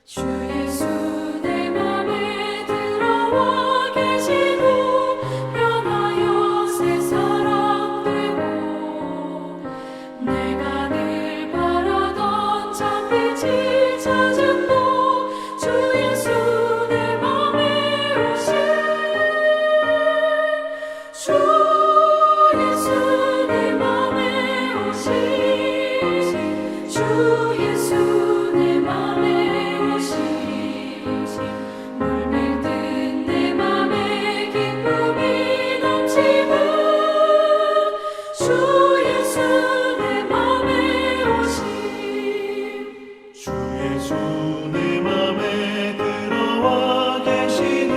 주 예수 내 맘에 들어와 계시고 변하여 새 사람 되고 내가 늘 바라던 참빛을 찾은 주 예수 내 맘에 오신 주 예수 내 맘에 오신 주 예수 내 맘에 오신 물밀듯 내 맘에 기쁨이 넘치는 주 예수 내 맘에 오신 주 예수 내 맘에 들어와 계신 후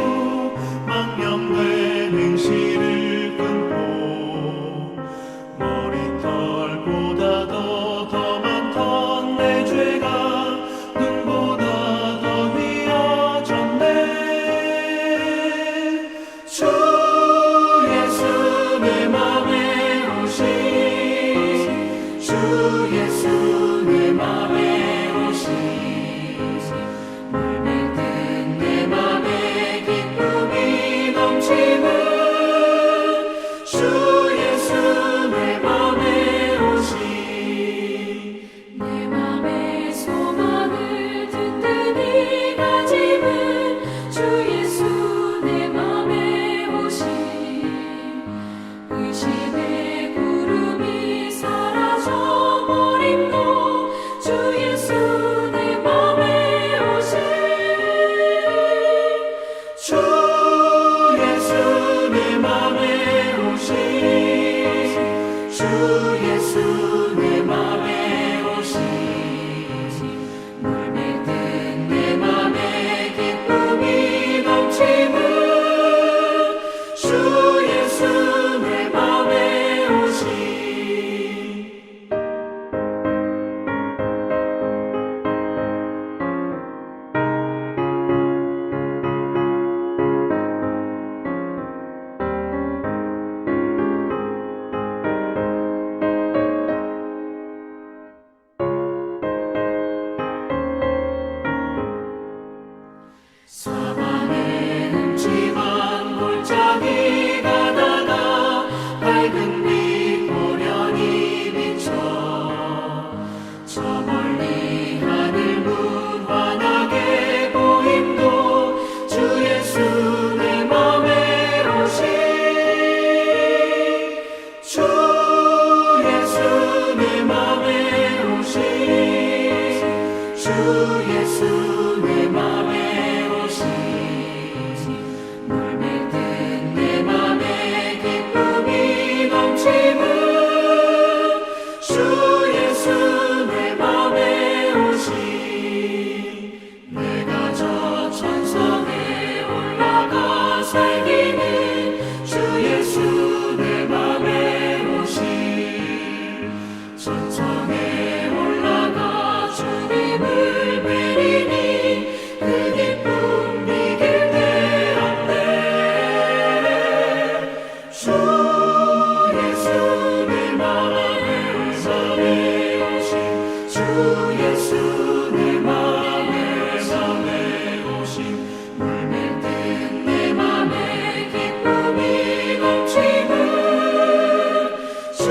망령된 행실을 끊고 머리털보다 더 많던 내 죄가 눈보다 더 휘어졌네. 주 예수 내 맘에 오신 주 예수 내 맘에 오신 물밀듯 내 맘에 기쁨이 넘치는 주 예수 내 맘에 오신 내 맘의 소망을 든든히 가지는 주 예수 내 맘에 오신 의심의 구름이 사라져 버림도 주 예수 내 맘에 오신 주 예수 내 맘에 오신 주 예수 내 맘에 오신 물밀듯 내 맘에 기쁨이 넘치는 주 예수 내 맘에 오신 사방에 흠집한 골짜기 가다가 밝은 빛 고련히 비쳐 저 멀리 하늘 문 환하게 보임도 주 예수 내 맘에 오신 주 예수 내 맘에 오신 주 예수 내 맘에 오신 물밀듯 내 맘에 기쁨이 넘치는 주 예수 내 맘에 오신 내가 저 천성에 올라가 살기는 주 예수 내 맘에 오신 천성에 올라가 주님을 뵈리니 그 기쁨 이길 데 없네. 주 예수 내 맘에 오신 주 예수 내 맘에 오신 물밀듯 내 맘에 기쁨이 넘치는 주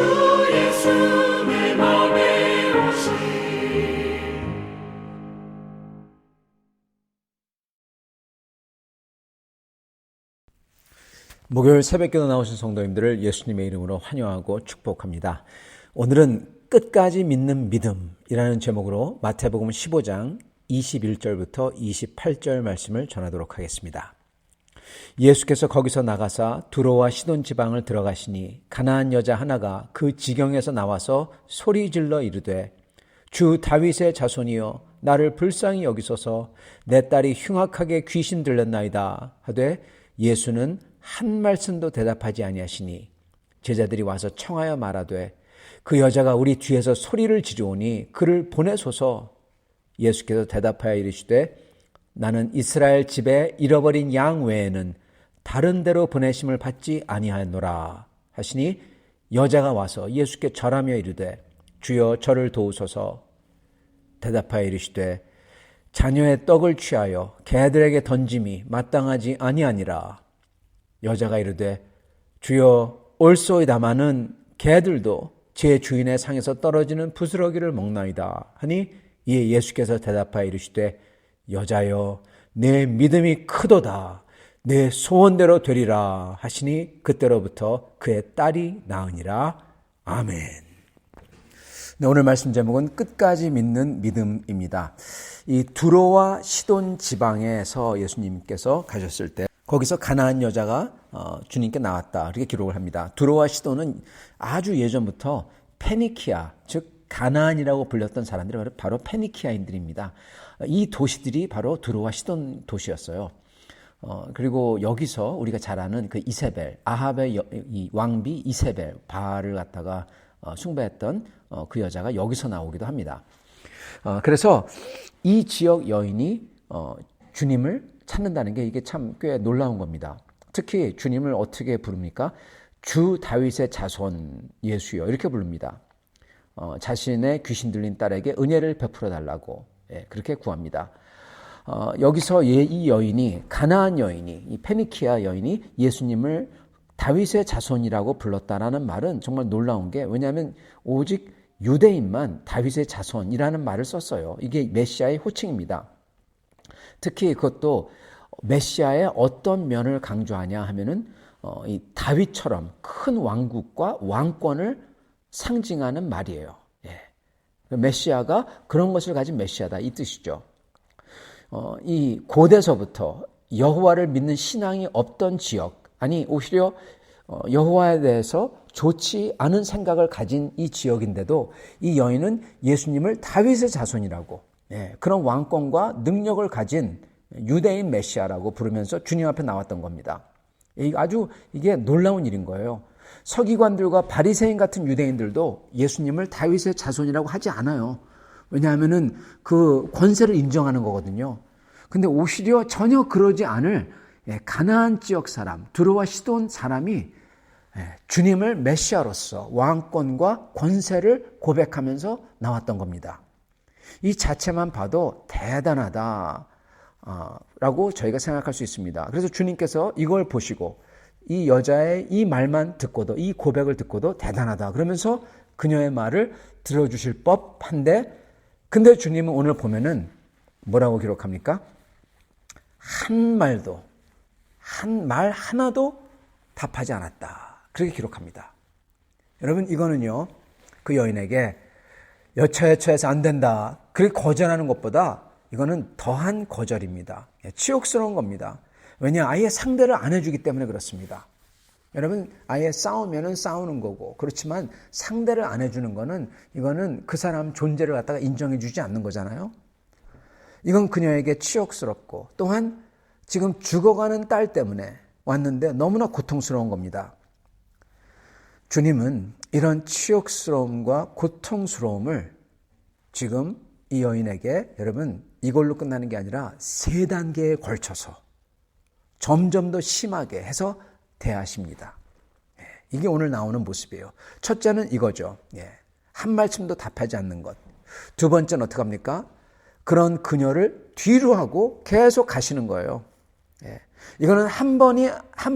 예수 내 맘에 오신 목요일 새벽기도 나오신 성도님들을 예수님의 이름으로 환영하고 축복합니다. 오늘은 끝까지 믿는 믿음이라는 제목으로 마태복음 15장 21절부터 28절 말씀을 전하도록 하겠습니다. 예수께서 거기서 나가사 두로와 시돈 지방을 들어가시니 가나안 여자 하나가 그 지경에서 나와서 소리질러 이르되 주 다윗의 자손이여 나를 불쌍히 여기소서 내 딸이 흉악하게 귀신 들렸나이다 하되 예수는 한 말씀도 대답하지 아니하시니 제자들이 와서 청하여 말하되 그 여자가 우리 뒤에서 소리를 지르오니 그를 보내소서. 예수께서 대답하여 이르시되 나는 이스라엘 집에 잃어버린 양 외에는 다른 데로 보내심을 받지 아니하노라 하시니 여자가 와서 예수께 절하며 이르되 주여 저를 도우소서. 대답하여 이르시되 자녀의 떡을 취하여 개들에게 던짐이 마땅하지 아니하니라. 여자가 이르되 주여 올소이다마는 개들도 제 주인의 상에서 떨어지는 부스러기를 먹나이다 하니 이에 예수께서 대답하여 이르시되 여자여 내 믿음이 크도다 내 소원대로 되리라 하시니 그때로부터 그의 딸이 나으니라. 아멘. 네, 오늘 말씀 제목은 끝까지 믿는 믿음입니다. 이 두로와 시돈 지방에서 예수님께서 가셨을 때 거기서 가나안 여자가 주님께 나왔다 이렇게 기록을 합니다. 두로와 시돈은 아주 예전부터 페니키아 즉 가나안이라고 불렸던 사람들이 바로 페니키아인들입니다. 이 도시들이 바로 두로와 시돈 도시였어요. 그리고 여기서 우리가 잘 아는 그 이세벨, 아합의 이 왕비 이세벨, 바알을 갖다가 숭배했던 그 여자가 여기서 나오기도 합니다. 그래서 이 지역 여인이 주님을 찾는다는 게 이게 참 꽤 놀라운 겁니다. 특히 주님을 어떻게 부릅니까? 주 다윗의 자손 예수여 이렇게 부릅니다. 자신의 귀신 들린 딸에게 은혜를 베풀어 달라고 그렇게 구합니다. 여기서 이 여인이 가나안 여인이 이 페니키아 여인이 예수님을 다윗의 자손이라고 불렀다라는 말은 정말 놀라운 게 왜냐하면 오직 유대인만 다윗의 자손이라는 말을 썼어요. 이게 메시아의 호칭입니다. 특히 그것도 메시아의 어떤 면을 강조하냐 하면은 이 다윗처럼 큰 왕국과 왕권을 상징하는 말이에요. 메시아가 그런 것을 가진 메시아다 이 뜻이죠. 이 고대서부터 여호와를 믿는 신앙이 없던 지역, 아니 오히려 여호와에 대해서 좋지 않은 생각을 가진 이 지역인데도 이 여인은 예수님을 다윗의 자손이라고 그런 왕권과 능력을 가진 유대인 메시아라고 부르면서 주님 앞에 나왔던 겁니다. 아주 이게 놀라운 일인 거예요. 서기관들과 바리새인 같은 유대인들도 예수님을 다윗의 자손이라고 하지 않아요. 왜냐하면은 그 권세를 인정하는 거거든요. 근데 오히려 전혀 그러지 않을 가나안 지역 사람, 두로와 시돈 사람이 주님을 메시아로서 왕권과 권세를 고백하면서 나왔던 겁니다. 이 자체만 봐도 대단하다 라고 저희가 생각할 수 있습니다. 그래서 주님께서 이걸 보시고 이 여자의 이 말만 듣고도 이 고백을 듣고도 대단하다 그러면서 그녀의 말을 들어주실 법한데 근데 주님은 오늘 보면은 뭐라고 기록합니까? 한 말 하나도 답하지 않았다. 그렇게 기록합니다. 여러분 이거는요. 그 여인에게 여차여차해서 안 된다. 그렇게 거절하는 것보다 이거는 더한 거절입니다. 치욕스러운 겁니다. 왜냐? 아예 상대를 안 해주기 때문에 그렇습니다. 여러분 아예 싸우면은 싸우는 거고 그렇지만 상대를 안 해주는 거는 이거는 그 사람 존재를 갖다가 인정해 주지 않는 거잖아요. 이건 그녀에게 치욕스럽고 또한 지금 죽어가는 딸 때문에 왔는데 너무나 고통스러운 겁니다. 주님은 이런 치욕스러움과 고통스러움을 지금 이 여인에게 여러분 이걸로 끝나는 게 아니라 3단계에 걸쳐서 점점 더 심하게 해서 대하십니다. 이게 오늘 나오는 모습이에요. 첫째는 이거죠. 한 말씀도 답하지 않는 것. 두 번째는 어떻게 합니까? 그런 그녀를 뒤로 하고 계속 가시는 거예요. 이거는 한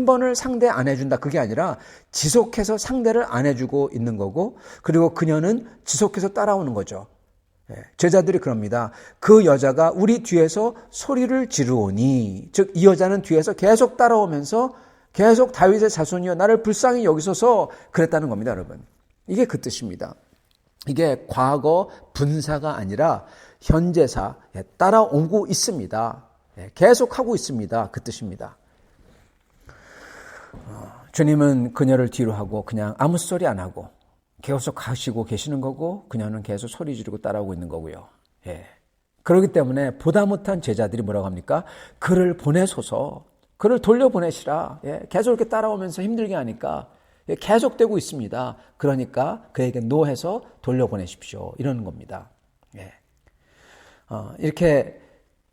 번을 상대 안 해준다. 그게 아니라 지속해서 상대를 안 해주고 있는 거고 그리고 그녀는 지속해서 따라오는 거죠. 제자들이 그럽니다. 그 여자가 우리 뒤에서 소리를 지르오니 즉 이 여자는 뒤에서 계속 따라오면서 계속 다윗의 자손이여 나를 불쌍히 여기소서 그랬다는 겁니다. 여러분 이게 그 뜻입니다. 이게 과거 분사가 아니라 현재사 따라오고 있습니다. 계속하고 있습니다. 그 뜻입니다. 주님은 그녀를 뒤로 하고 그냥 아무 소리 안 하고 계속 가시고 계시는 거고 그녀는 계속 소리 지르고 따라오고 있는 거고요. 그렇기 때문에 보다 못한 제자들이 뭐라고 합니까? 그를 보내소서. 그를 돌려보내시라. 계속 이렇게 따라오면서 힘들게 하니까 계속되고 있습니다. 그러니까 그에게 노해서 돌려보내십시오. 이러는 겁니다. 이렇게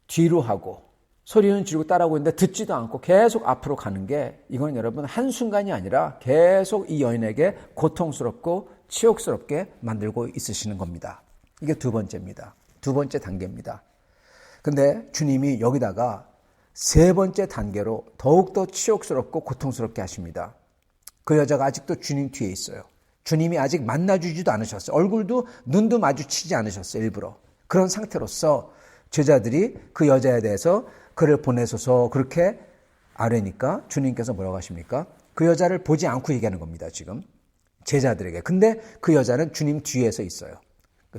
뒤로 하고 소리는 지르고 따라오고 있는데 듣지도 않고 계속 앞으로 가는 게 이건 여러분 한순간이 아니라 계속 이 여인에게 고통스럽고 치욕스럽게 만들고 있으시는 겁니다. 이게 두 번째입니다. 두 번째 단계입니다. 근데 주님이 여기다가 세 번째 단계로 더욱더 치욕스럽고 고통스럽게 하십니다. 그 여자가 아직도 주님 뒤에 있어요. 주님이 아직 만나주지도 않으셨어요. 얼굴도 눈도 마주치지 않으셨어요. 일부러. 그런 상태로서 제자들이 그 여자에 대해서 그를 보내소서 그렇게 아뢰니까 주님께서 뭐라고 하십니까? 그 여자를 보지 않고 얘기하는 겁니다. 지금 제자들에게. 근데 그 여자는 주님 뒤에서 있어요.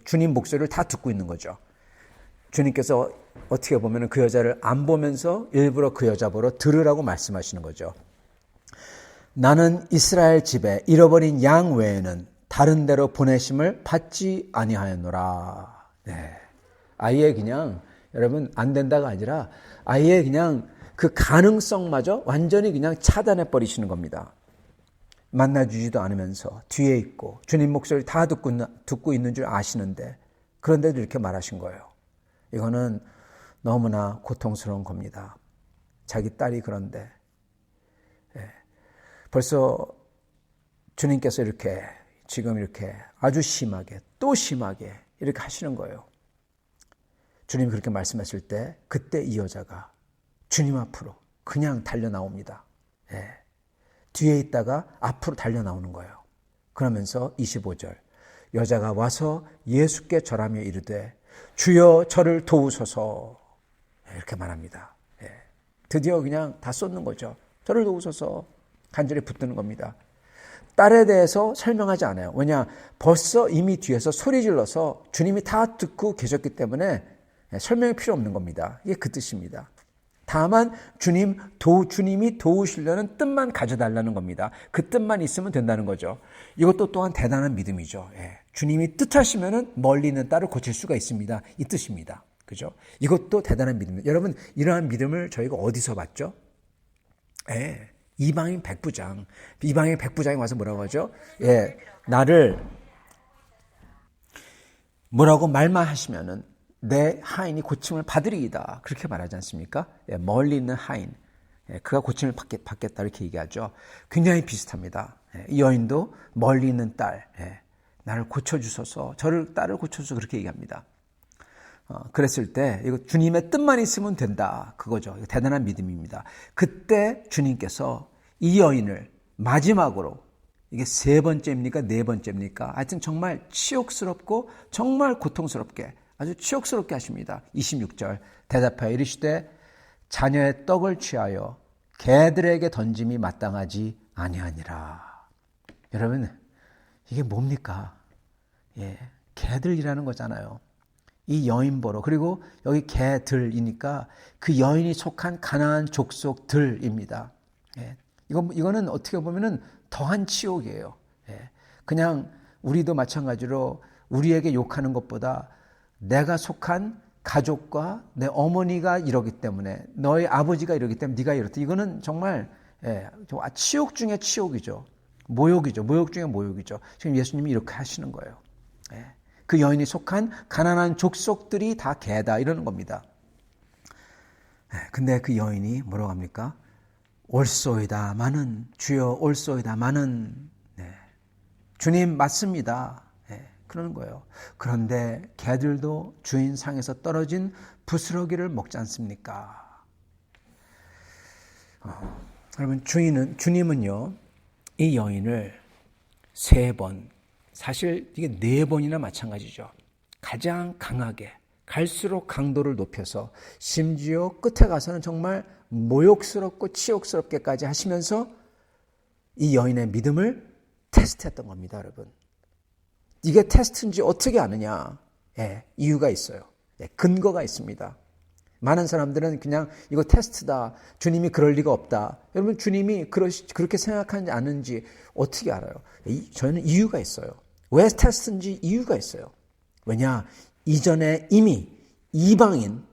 주님 목소리를 다 듣고 있는 거죠. 주님께서 어떻게 보면 그 여자를 안 보면서 일부러 그 여자 보러 들으라고 말씀하시는 거죠. 나는 이스라엘 집에 잃어버린 양 외에는 다른 데로 보내심을 받지 아니하였노라. 네. 아예 그냥 여러분 안 된다가 아니라 아예 그냥 그 가능성마저 완전히 그냥 차단해 버리시는 겁니다. 만나주지도 않으면서 뒤에 있고 주님 목소리 다 듣고 있는 줄 아시는데 그런데도 이렇게 말하신 거예요. 이거는 너무나 고통스러운 겁니다. 자기 딸이 그런데 벌써 주님께서 이렇게 지금 이렇게 아주 심하게 또 심하게 이렇게 하시는 거예요. 주님이 그렇게 말씀하실 때 그때 이 여자가 주님 앞으로 그냥 달려 나옵니다. 뒤에 있다가 앞으로 달려 나오는 거예요. 그러면서 25절 여자가 와서 예수께 절하며 이르되 주여 저를 도우소서 이렇게 말합니다. 드디어 그냥 다 쏟는 거죠. 저를 도우소서 간절히 붙드는 겁니다. 딸에 대해서 설명하지 않아요. 왜냐? 벌써 이미 뒤에서 소리 질러서 주님이 다 듣고 계셨기 때문에 설명이 필요 없는 겁니다. 이게 그 뜻입니다. 다만 주님이 도우시려는 뜻만 가져달라는 겁니다. 그 뜻만 있으면 된다는 거죠. 이것도 또한 대단한 믿음이죠. 주님이 뜻하시면은 멀리 있는 딸을 고칠 수가 있습니다. 이 뜻입니다. 그죠? 이것도 대단한 믿음입니다. 여러분, 이러한 믿음을 저희가 어디서 봤죠? 이방인 백부장. 이방인 백부장이 와서 뭐라고 하죠? 나를 뭐라고 말만 하시면은 내 하인이 고침을 받으리이다. 그렇게 말하지 않습니까? 멀리 있는 하인. 그가 고침을 받겠다. 이렇게 얘기하죠. 굉장히 비슷합니다. 이 여인도 멀리 있는 딸. 나를 고쳐주소서. 딸을 고쳐주소서. 그렇게 얘기합니다. 그랬을 때 이거 주님의 뜻만 있으면 된다. 그거죠. 대단한 믿음입니다. 그때 주님께서 이 여인을 마지막으로 이게 세 번째입니까? 네 번째입니까? 하여튼 정말 치욕스럽고 정말 고통스럽게 아주 치욕스럽게 하십니다. 26절 대답하여 이르시되 자녀의 떡을 취하여 개들에게 던짐이 마땅하지 아니하니라. 여러분 이게 뭡니까? 개들이라는 거잖아요. 이 여인 보러 그리고 여기 개들이니까 그 여인이 속한 가나안 족속들입니다. 이거는 어떻게 보면은 더한 치욕이에요. 그냥 우리도 마찬가지로 우리에게 욕하는 것보다 내가 속한 가족과 내 어머니가 이러기 때문에 너의 아버지가 이러기 때문에 네가 이렇다. 이거는 정말 치욕 중에 치욕이죠. 모욕이죠. 모욕 중에 모욕이죠. 지금 예수님이 이렇게 하시는 거예요. 그 여인이 속한 가난한 족속들이 다 개다 이러는 겁니다. 근데 그 여인이 뭐라고 합니까? 올소이다마는 주여 올소이다마는 주님 맞습니다. 그러는 거예요. 그런데 개들도 주인 상에서 떨어진 부스러기를 먹지 않습니까? 여러분 주님은요 이 여인을 3번 사실 이게 4번이나 마찬가지죠. 가장 강하게 갈수록 강도를 높여서 심지어 끝에 가서는 정말 모욕스럽고 치욕스럽게까지 하시면서 이 여인의 믿음을 테스트했던 겁니다. 여러분. 이게 테스트인지 어떻게 아느냐? 이유가 있어요. 근거가 있습니다. 많은 사람들은 그냥 이거 테스트다. 주님이 그럴 리가 없다. 여러분 주님이 그렇게 생각하는지 아는지 어떻게 알아요? 저는 이유가 있어요. 왜 테스트인지 이유가 있어요. 왜냐? 이전에 이미 이방인,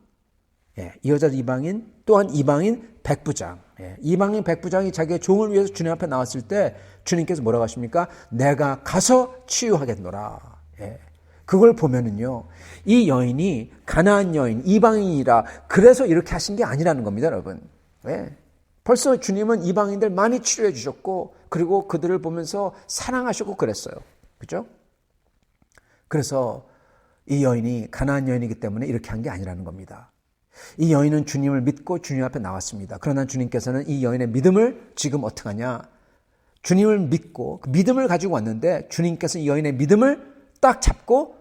이 여자도 이방인, 또한 이방인 백부장, 이방인 백부장이 자기의 종을 위해서 주님 앞에 나왔을 때 주님께서 뭐라고 하십니까? 내가 가서 치유하겠노라. 그걸 보면은요, 이 여인이 가나안 여인, 이방인이라 그래서 이렇게 하신 게 아니라는 겁니다, 여러분. 벌써 주님은 이방인들 많이 치료해 주셨고, 그리고 그들을 보면서 사랑하셨고 그랬어요. 그죠? 그래서 이 여인이 가나안 여인이기 때문에 이렇게 한 게 아니라는 겁니다. 이 여인은 주님을 믿고 주님 앞에 나왔습니다. 그러나 주님께서는 이 여인의 믿음을 지금 어떻게 하냐? 주님을 믿고 그 믿음을 가지고 왔는데 주님께서 이 여인의 믿음을 딱 잡고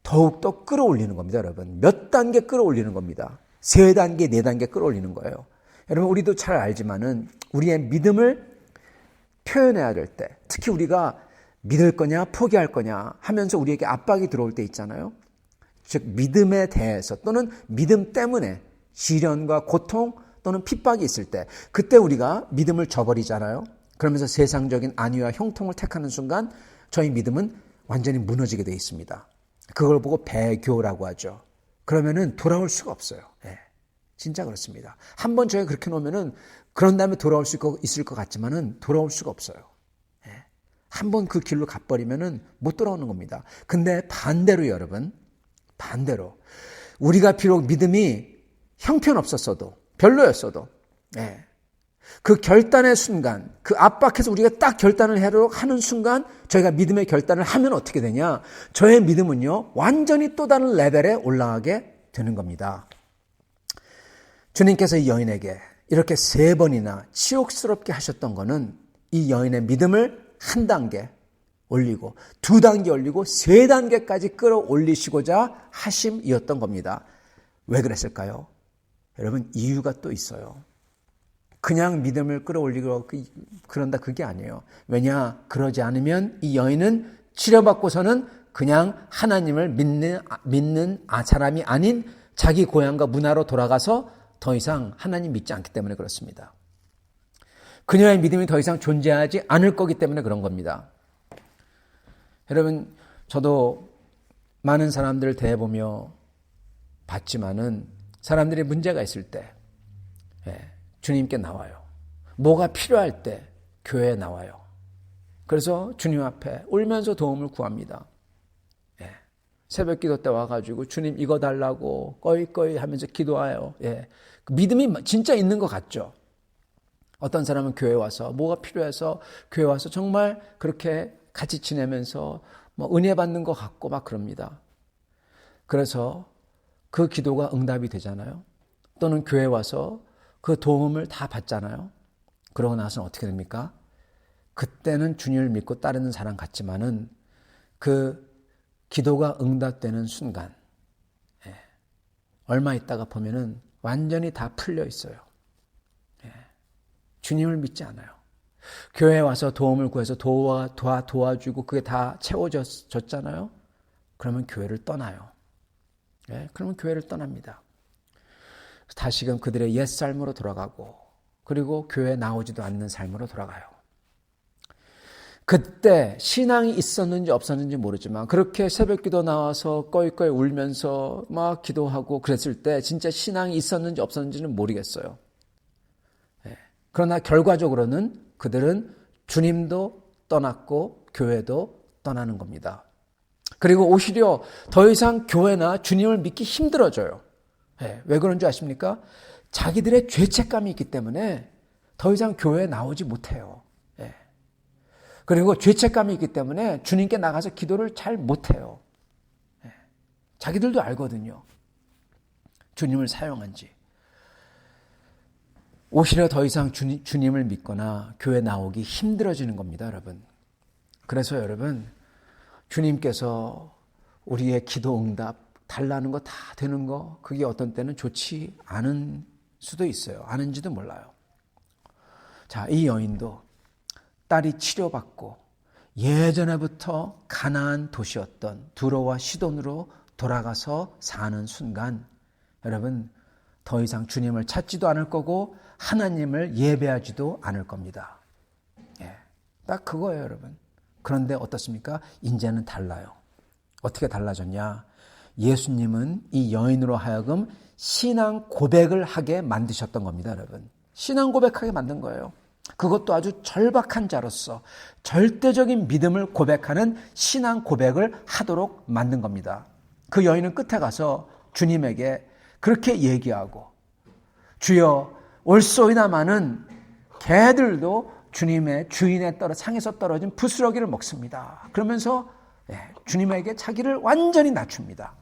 더욱더 끌어올리는 겁니다. 여러분, 몇 단계 끌어올리는 겁니다. 3단계, 4단계 끌어올리는 거예요. 여러분, 우리도 잘 알지만은 우리의 믿음을 표현해야 될 때, 특히 우리가 믿을 거냐 포기할 거냐 하면서 우리에게 압박이 들어올 때 있잖아요. 즉 믿음에 대해서 또는 믿음 때문에 시련과 고통 또는 핍박이 있을 때, 그때 우리가 믿음을 저버리잖아요. 그러면서 세상적인 안위와 형통을 택하는 순간 저희 믿음은 완전히 무너지게 되어 있습니다. 그걸 보고 배교라고 하죠. 그러면은 돌아올 수가 없어요. 예, 진짜 그렇습니다. 한번 저희가 그렇게 놓으면은 그런 다음에 돌아올 수 있을 것 같지만은 돌아올 수가 없어요. 예, 한번 그 길로 가버리면은 못 돌아오는 겁니다. 근데 반대로 여러분, 반대로 우리가 비록 믿음이 형편없었어도 별로였어도 그 결단의 순간, 그 압박해서 우리가 딱 결단을 하는 순간 저희가 믿음의 결단을 하면 어떻게 되냐? 저의 믿음은요 완전히 또 다른 레벨에 올라가게 되는 겁니다. 주님께서 이 여인에게 이렇게 3번이나 치욕스럽게 하셨던 거는 이 여인의 믿음을 한 단계 올리고 2단계 올리고 3단계까지 끌어올리시고자 하심이었던 겁니다. 왜 그랬을까요? 여러분, 이유가 또 있어요. 그냥 믿음을 끌어올리고 그런다, 그게 아니에요. 왜냐? 그러지 않으면 이 여인은 치료받고서는 그냥 하나님을 믿는 사람이 아닌 자기 고향과 문화로 돌아가서 더 이상 하나님 믿지 않기 때문에 그렇습니다. 그녀의 믿음이 더 이상 존재하지 않을 거기 때문에 그런 겁니다. 여러분, 저도 많은 사람들을 대해보며 봤지만은 사람들이 문제가 있을 때 주님께 나와요. 뭐가 필요할 때 교회에 나와요. 그래서 주님 앞에 울면서 도움을 구합니다. 새벽 기도 때 와가지고 주님 이거 달라고 꺼이꺼이 하면서 기도해요. 믿음이 진짜 있는 것 같죠. 어떤 사람은 교회 와서 뭐가 필요해서 교회 와서 정말 그렇게 같이 지내면서 은혜 받는 것 같고 막 그럽니다. 그래서 그 기도가 응답이 되잖아요. 또는 교회 와서 그 도움을 다 받잖아요. 그러고 나서는 어떻게 됩니까? 그때는 주님을 믿고 따르는 사람 같지만은 그 기도가 응답되는 순간, 얼마 있다가 보면은 완전히 다 풀려 있어요. 주님을 믿지 않아요. 교회에 와서 도움을 구해서 도와주고 그게 다 채워졌잖아요. 그러면 교회를 떠나요. 그러면 교회를 떠납니다. 다시금 그들의 옛 삶으로 돌아가고, 그리고 교회에 나오지도 않는 삶으로 돌아가요. 그때 신앙이 있었는지 없었는지 모르지만 그렇게 새벽기도 나와서 꺼이꺼이 울면서 막 기도하고 그랬을 때 진짜 신앙이 있었는지 없었는지는 모르겠어요. 그러나 결과적으로는 그들은 주님도 떠났고 교회도 떠나는 겁니다. 그리고 오히려 더 이상 교회나 주님을 믿기 힘들어져요. 왜 그런 줄 아십니까? 자기들의 죄책감이 있기 때문에 더 이상 교회에 나오지 못해요. 그리고 죄책감이 있기 때문에 주님께 나가서 기도를 잘 못해요. 자기들도 알거든요. 주님을 사용한지. 오히려 더 이상 주님을 믿거나 교회 나오기 힘들어지는 겁니다, 여러분. 그래서 여러분, 주님께서 우리의 기도 응답 달라는 거 다 되는 거, 그게 어떤 때는 좋지 않은 수도 있어요. 아는지도 몰라요. 자, 이 여인도 딸이 치료받고 예전에부터 가나안 도시였던 두로와 시돈으로 돌아가서 사는 순간, 여러분, 더 이상 주님을 찾지도 않을 거고 하나님을 예배하지도 않을 겁니다. 딱 그거예요, 여러분. 그런데 어떻습니까? 이제는 달라요. 어떻게 달라졌냐? 예수님은 이 여인으로 하여금 신앙 고백을 하게 만드셨던 겁니다, 여러분. 신앙 고백하게 만든 거예요. 그것도 아주 절박한 자로서 절대적인 믿음을 고백하는 신앙 고백을 하도록 만든 겁니다. 그 여인은 끝에 가서 주님에게 그렇게 얘기하고, 주여 올소이다마는 개들도 주님의 주인의 상에서 떨어진 부스러기를 먹습니다. 그러면서 주님에게 자기를 완전히 낮춥니다.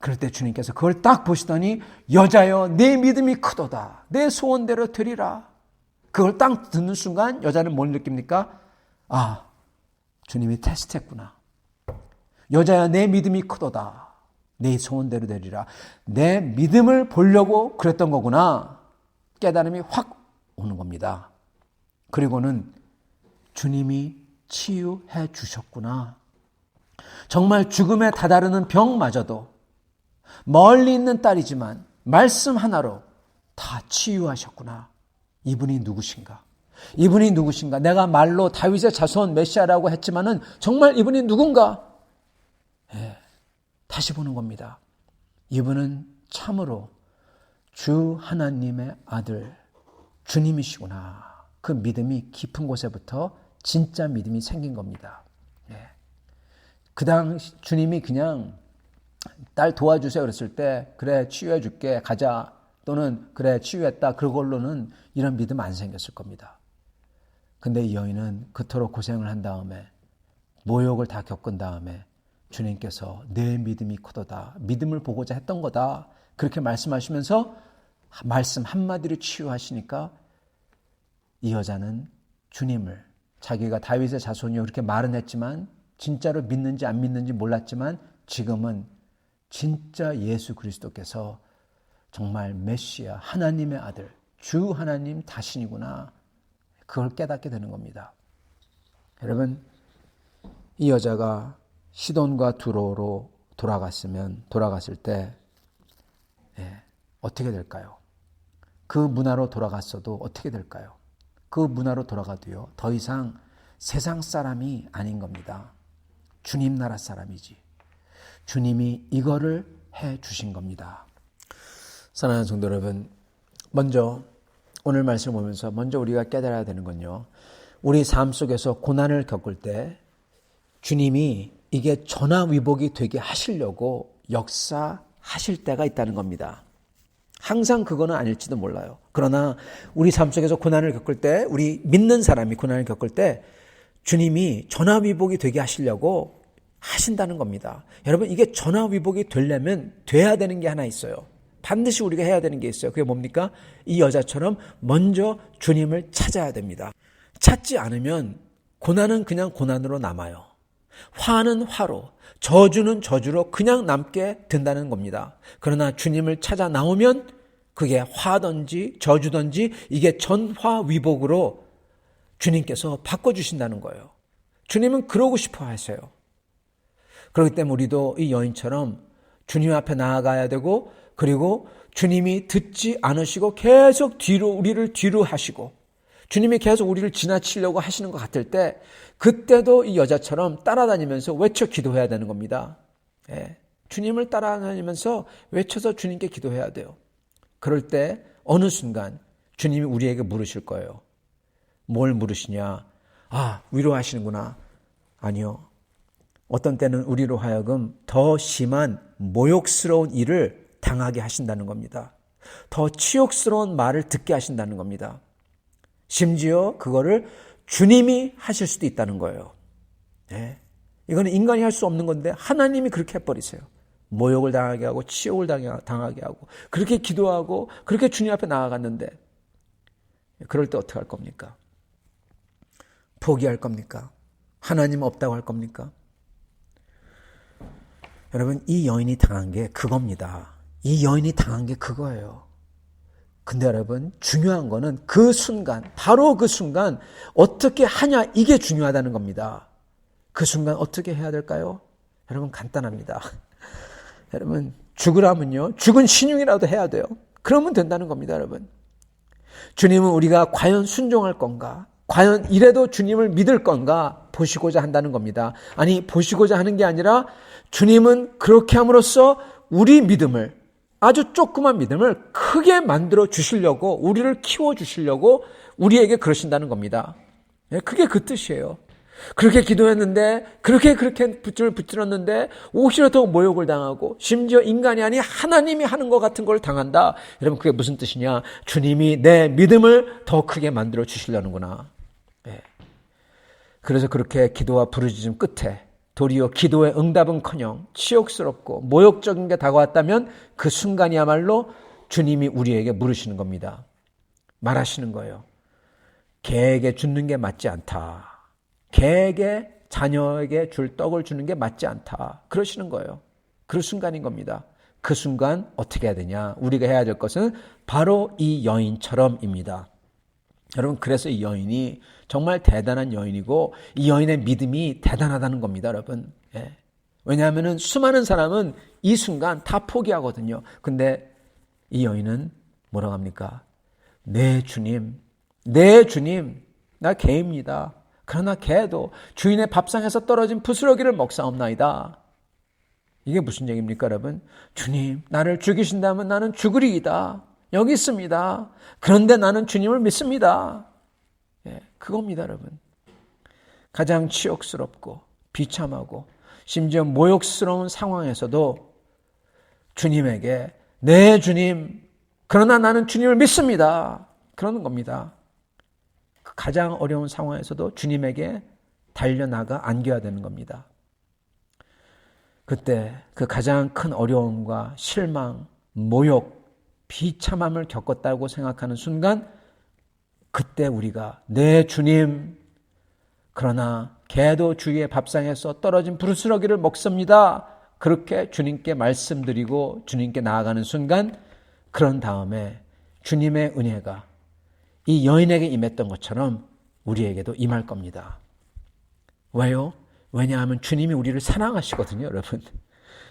그럴 때 주님께서 그걸 딱 보시더니 여자여 내 믿음이 크도다. 내 소원대로 되리라. 그걸 딱 듣는 순간 여자는 뭘 느낍니까? 아, 주님이 테스트했구나. 여자야 내 믿음이 크도다. 내 소원대로 되리라. 내 믿음을 보려고 그랬던 거구나. 깨달음이 확 오는 겁니다. 그리고는 주님이 치유해 주셨구나. 정말 죽음에 다다르는 병마저도 멀리 있는 딸이지만 말씀 하나로 다 치유하셨구나. 이분이 누구신가? 이분이 누구신가? 내가 말로 다윗의 자손 메시아라고 했지만은 정말 이분이 누군가? 다시 보는 겁니다. 이분은 참으로 주 하나님의 아들 주님이시구나. 그 믿음이 깊은 곳에부터 진짜 믿음이 생긴 겁니다. 그 당시 주님이 그냥 딸 도와주세요 그랬을 때 그래 치유해 줄게 가자 또는 그래 치유했다 그걸로는 이런 믿음 안 생겼을 겁니다. 근데 이 여인은 그토록 고생을 한 다음에 모욕을 다 겪은 다음에 주님께서 내 믿음이 크도다. 믿음을 보고자 했던 거다. 그렇게 말씀하시면서 말씀 한마디로 치유하시니까 이 여자는 주님을 자기가 다윗의 자손이요 그렇게 말은 했지만 진짜로 믿는지 안 믿는지 몰랐지만 지금은 진짜 예수 그리스도께서 정말 메시아 하나님의 아들 주 하나님 다신이구나. 그걸 깨닫게 되는 겁니다. 여러분 이 여자가 시돈과 두로로 돌아갔을 때 어떻게 될까요? 그 문화로 돌아갔어도 어떻게 될까요? 그 문화로 돌아가도요 더 이상 세상 사람이 아닌 겁니다. 주님 나라 사람이지. 주님이 이거를 해 주신 겁니다. 사랑하는 성도 여러분, 먼저 오늘 말씀을 보면서 먼저 우리가 깨달아야 되는 건요. 우리 삶 속에서 고난을 겪을 때 주님이 이게 전화위복이 되게 하시려고 역사하실 때가 있다는 겁니다. 항상 그거는 아닐지도 몰라요. 그러나 우리 삶 속에서 고난을 겪을 때 우리 믿는 사람이 고난을 겪을 때 주님이 전화위복이 되게 하시려고 하신다는 겁니다. 여러분 이게 전화위복이 되려면 돼야 되는 게 하나 있어요. 반드시 우리가 해야 되는 게 있어요. 그게 뭡니까? 이 여자처럼 먼저 주님을 찾아야 됩니다. 찾지 않으면 고난은 그냥 고난으로 남아요. 화는 화로, 저주는 저주로 그냥 남게 된다는 겁니다. 그러나 주님을 찾아 나오면 그게 화든지 저주든지 이게 전화위복으로 주님께서 바꿔주신다는 거예요. 주님은 그러고 싶어 하세요. 그렇기 때문에 우리도 이 여인처럼 주님 앞에 나아가야 되고 그리고 주님이 듣지 않으시고 계속 우리를 뒤로 하시고 주님이 계속 우리를 지나치려고 하시는 것 같을 때 그때도 이 여자처럼 따라다니면서 외쳐 기도해야 되는 겁니다. 주님을 따라다니면서 외쳐서 주님께 기도해야 돼요. 그럴 때 어느 순간 주님이 우리에게 물으실 거예요. 뭘 물으시냐? 아, 위로하시는구나. 아니요. 어떤 때는 우리로 하여금 더 심한 모욕스러운 일을 당하게 하신다는 겁니다. 더 치욕스러운 말을 듣게 하신다는 겁니다. 심지어 그거를 주님이 하실 수도 있다는 거예요. 이거는 인간이 할 수 없는 건데 하나님이 그렇게 해버리세요. 모욕을 당하게 하고 치욕을 당하게 하고 그렇게 기도하고 그렇게 주님 앞에 나아갔는데 그럴 때 어떻게 할 겁니까? 포기할 겁니까? 하나님 없다고 할 겁니까? 여러분 이 여인이 당한 게 그겁니다. 이 여인이 당한 게 그거예요. 근데 여러분 중요한 거는 그 순간 바로 그 순간 어떻게 하냐 이게 중요하다는 겁니다. 그 순간 어떻게 해야 될까요? 여러분 간단합니다. 여러분 죽으라면요 죽은 신용이라도 해야 돼요. 그러면 된다는 겁니다. 여러분 주님은 우리가 과연 순종할 건가 과연 이래도 주님을 믿을 건가 보시고자 한다는 겁니다. 아니 보시고자 하는 게 아니라 주님은 그렇게 함으로써 우리 믿음을 아주 조그만 믿음을 크게 만들어 주시려고 우리를 키워 주시려고 우리에게 그러신다는 겁니다. 그게 그 뜻이에요. 그렇게 기도했는데 그렇게 붙들을 붙들었는데 오히려 더 모욕을 당하고 심지어 인간이 아닌 하나님이 하는 것 같은 걸 당한다. 여러분 그게 무슨 뜻이냐? 주님이 내 믿음을 더 크게 만들어 주시려는구나. 그래서 그렇게 기도와 부르짖음 끝에 도리어 기도의 응답은커녕 치욕스럽고 모욕적인 게 다가왔다면 그 순간이야말로 주님이 우리에게 물으시는 겁니다. 말하시는 거예요. 개에게 주는 게 맞지 않다. 개에게 자녀에게 줄 떡을 주는 게 맞지 않다. 그러시는 거예요. 그 순간인 겁니다. 그 순간 어떻게 해야 되냐? 우리가 해야 될 것은 바로 이 여인처럼입니다. 여러분, 그래서 이 여인이 정말 대단한 여인이고 이 여인의 믿음이 대단하다는 겁니다, 여러분. 예. 왜냐하면 수많은 사람은 이 순간 다 포기하거든요. 근데 이 여인은 뭐라고 합니까? 네 주님, 나 개입니다. 그러나 개도 주인의 밥상에서 떨어진 부스러기를 먹사옵나이다. 이게 무슨 얘기입니까, 여러분? 주님, 나를 죽이신다면 나는 죽으리이다. 여기 있습니다. 그런데 나는 주님을 믿습니다. 예, 그겁니다, 여러분. 가장 치욕스럽고 비참하고 심지어 모욕스러운 상황에서도 주님에게 네 주님, 그러나 나는 주님을 믿습니다. 그러는 겁니다. 그 가장 어려운 상황에서도 주님에게 달려나가 안겨야 되는 겁니다. 그때 그 가장 큰 어려움과 실망, 모욕, 비참함을 겪었다고 생각하는 순간 그때 우리가 네 주님, 그러나 개도 주위의 밥상에서 떨어진 부스러기를 먹습니다. 그렇게 주님께 말씀드리고 주님께 나아가는 순간 그런 다음에 주님의 은혜가 이 여인에게 임했던 것처럼 우리에게도 임할 겁니다. 왜요? 왜냐하면 주님이 우리를 사랑하시거든요, 여러분.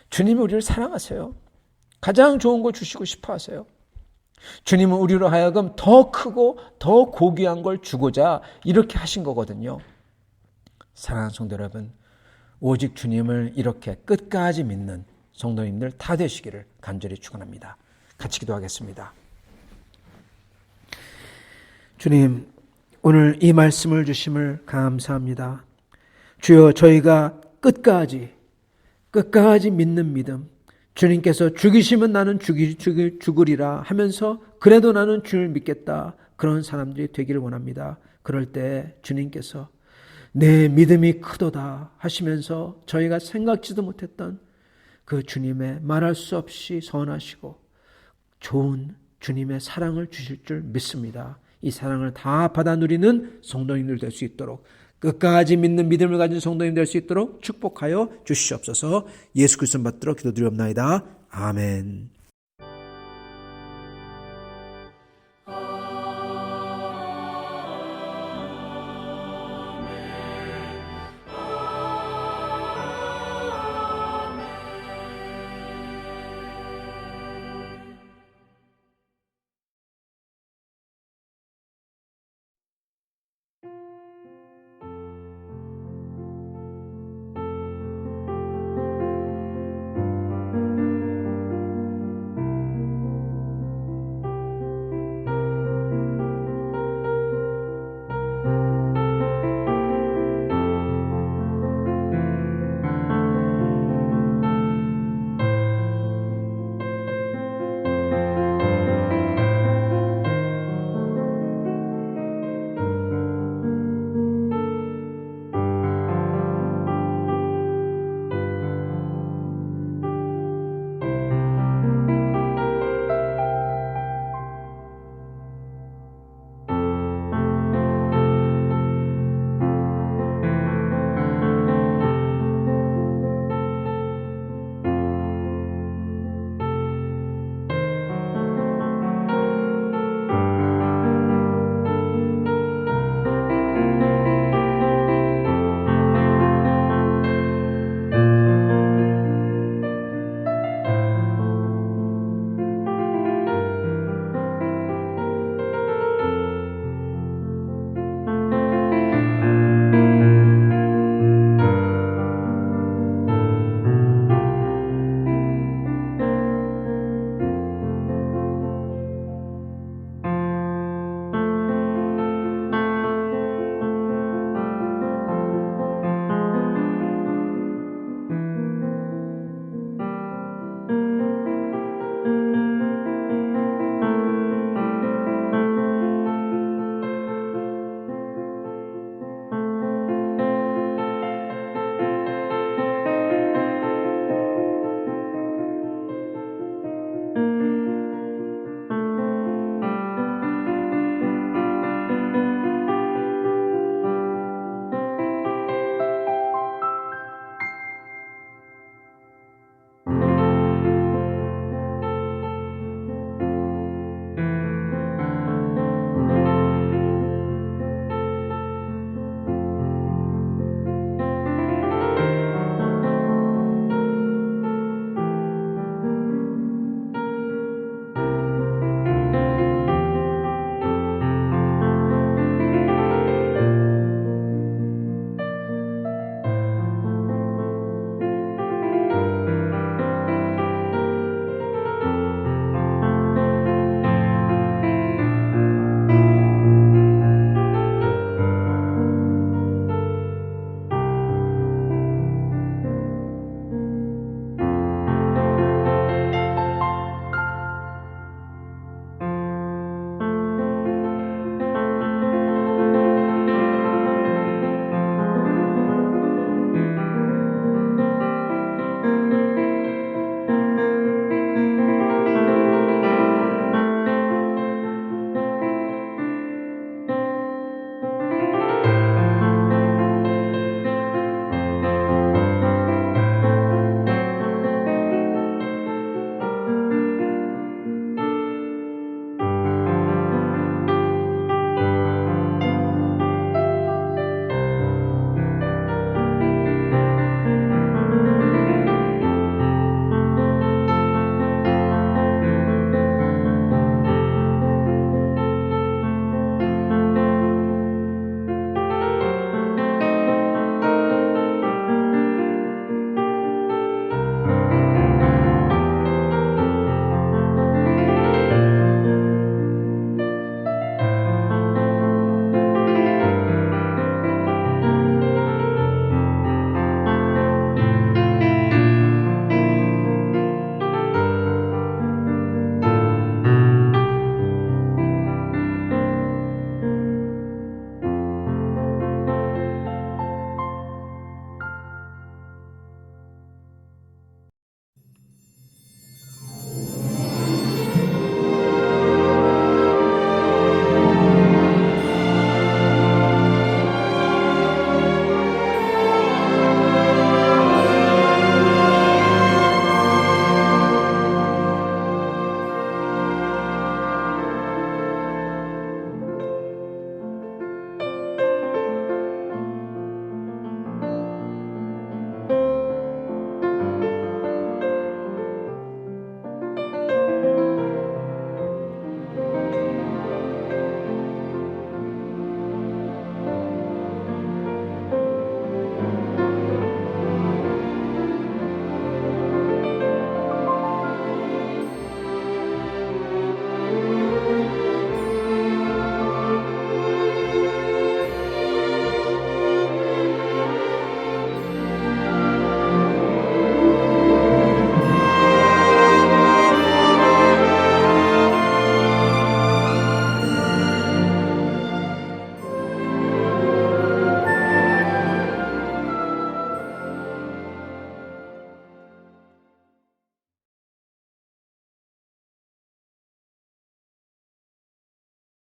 주님이 우리를 사랑하세요. 가장 좋은 걸 주시고 싶어 하세요. 주님은 우리로 하여금 더 크고 더 고귀한 걸 주고자 이렇게 하신 거거든요. 사랑하는 성도 여러분, 오직 주님을 이렇게 끝까지 믿는 성도님들 다 되시기를 간절히 축원합니다. 같이 기도하겠습니다. 주님, 오늘 이 말씀을 주심을 감사합니다. 주여, 저희가 끝까지 믿는 믿음, 주님께서 죽이시면 나는 죽으리라 하면서 그래도 나는 주를 믿겠다, 그런 사람들이 되기를 원합니다. 그럴 때 주님께서 내 믿음이 크도다 하시면서 저희가 생각지도 못했던 그 주님의 말할 수 없이 선하시고 좋은 주님의 사랑을 주실 줄 믿습니다. 이 사랑을 다 받아 누리는 성도님들 될 수 있도록, 끝까지 믿는 믿음을 가진 성도님 될 수 있도록 축복하여 주시옵소서. 예수 그리스도 받들어 기도드리옵나이다. 아멘.